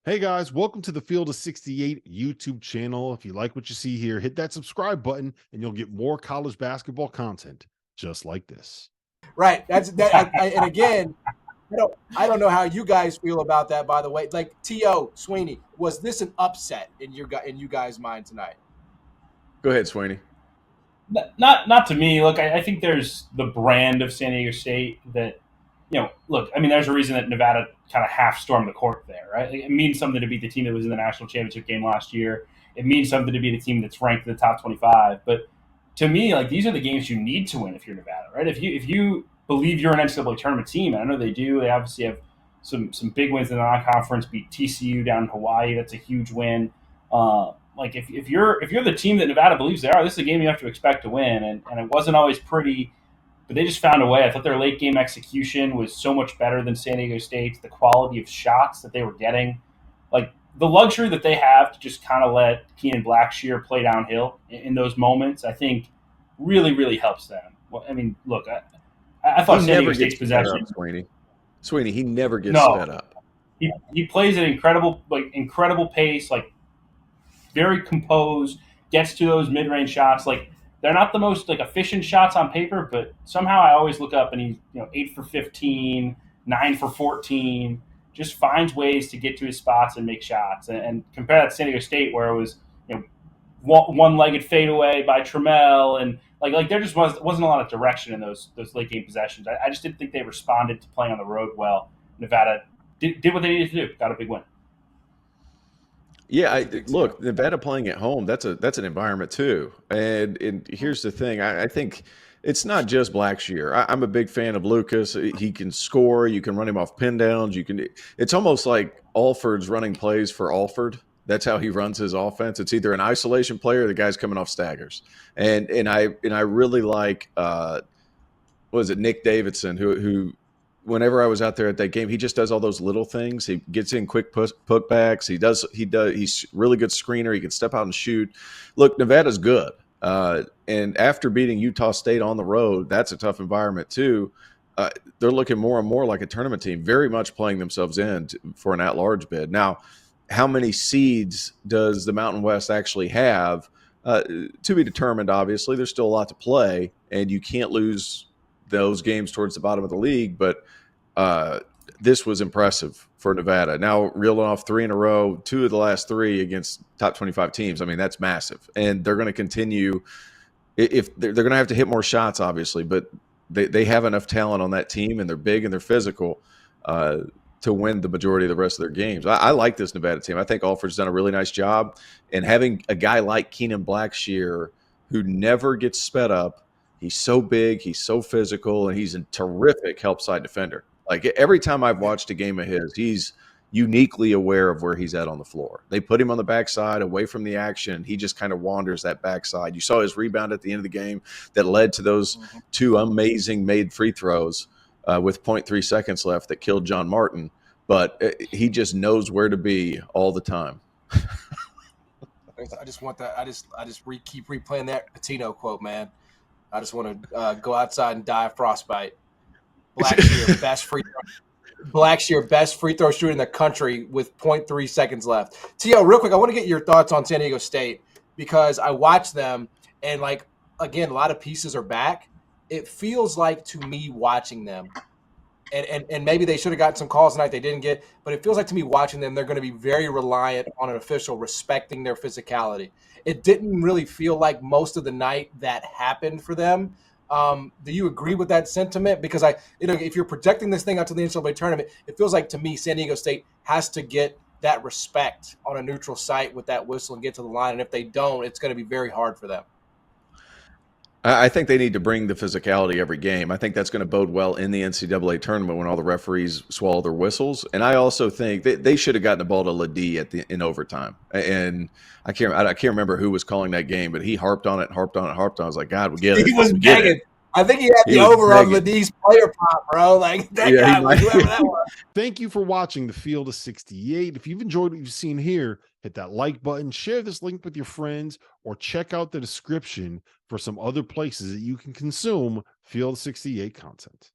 Hey guys, welcome to the Field of 68 YouTube channel. If you like what you see here, hit that subscribe button and you'll get more college basketball content just like this. Right. That's that. And again, I don't know how you guys feel about that. By the way, like T.O. Sweeney, was this an upset in you guys' mind tonight? Go ahead, Sweeney. Not to me. Look, I think there's the brand of San Diego State that, look, I mean, there's a reason that Nevada kind of half stormed the court there, right? It means something to beat the team that was in the national championship game last year. It means something to beat a team that's ranked in the top 25. But to me, like, these are the games you need to win if you're Nevada, right? If you believe you're an NCAA tournament team, and I know they do, they obviously have some big wins in the non-conference, beat TCU down in Hawaii. That's a huge win. Like if you're the team that Nevada believes they are, this is a game you have to expect to win. And it wasn't always pretty, but they just found a way. I thought their late game execution was so much better than San Diego State's. The quality of shots that they were getting, like the luxury that they have to just kind of let Keenan Blackshear play downhill in those moments, I think really helps them. Well, I mean, look, I thought San Diego State's possession. Sweeney, he never gets sped up. He plays at incredible pace, like very composed, gets to those mid-range shots. Like they're not the most like efficient shots on paper, but somehow I always look up and he's 8 for 15, 9 for 14, just finds ways to get to his spots and make shots. And compare that to San Diego State where it was one-legged fadeaway by Trammell and like there just wasn't a lot of direction in those late game possessions. I just didn't think they responded to playing on the road well. Nevada did what they needed to do, got a big win. Yeah, look, Nevada playing at home, that's an environment too. And here's the thing, I think it's not just Blackshear. I'm a big fan of Lucas. He can score. You can run him off pin downs. It's almost like Alford's running plays for Alford. That's how he runs his offense. It's either an isolation player or the guy's coming off staggers. And I really like what was it, Nick Davidson, who whenever I was out there at that game, he just does all those little things. He gets in quick putbacks. He's really good screener. He can step out and shoot. Look, Nevada's good. And after beating Utah State on the road, that's a tough environment too. They're looking more and more like a tournament team, very much playing themselves in for an at-large bid. Now, how many seeds does the Mountain West actually have? To be determined, obviously. There's still a lot to play, and you can't lose those games towards the bottom of the league, but this was impressive for Nevada. Now reeling off 3 in a row, 2 of the last 3 against top 25 teams. I mean, that's massive, and they're going to continue. If they're going to have to hit more shots, obviously, but they have enough talent on that team, and they're big and they're physical to win the majority of the rest of their games. I like this Nevada team. I think Alford's done a really nice job, and having a guy like Keenan Blackshear who never gets sped up. He's so big, he's so physical, and he's a terrific help side defender. Like every time I've watched a game of his, he's uniquely aware of where he's at on the floor. They put him on the backside away from the action. He just kind of wanders that backside. You saw his rebound at the end of the game that led to those 2 amazing made free throws with 0.3 seconds left that killed John Martin. But he just knows where to be all the time. I just want that. I just keep replaying that Patino quote, man. I just want to go outside and die of frostbite. Blackshear, best free throw shooter in the country with 0.3 seconds left. T.O., real quick, I want to get your thoughts on San Diego State because I watched them and, like, again, a lot of pieces are back. It feels like to me watching them, and maybe they should have gotten some calls tonight they didn't get, but it feels like to me watching them they're going to be very reliant on an official respecting their physicality. It didn't really feel like most of the night that happened for them. Do you agree with that sentiment? Because if you're projecting this thing out to the NCAA tournament, it feels like to me San Diego State has to get that respect on a neutral site with that whistle and get to the line. And if they don't, it's going to be very hard for them. I think they need to bring the physicality every game. I think that's going to bode well in the NCAA tournament when all the referees swallow their whistles. And I also think they should have gotten the ball to Ledee in overtime. And I can't remember who was calling that game, but he harped on it. I was like, God, we get it. He was begging. I think he had the over on Ledee's player prop, bro. Like that guy, whoever that was. Thank you for watching the Field of 68. If you've enjoyed what you've seen here, hit that like button, share this link with your friends, or check out the description for some other places that you can consume Field of 68 content.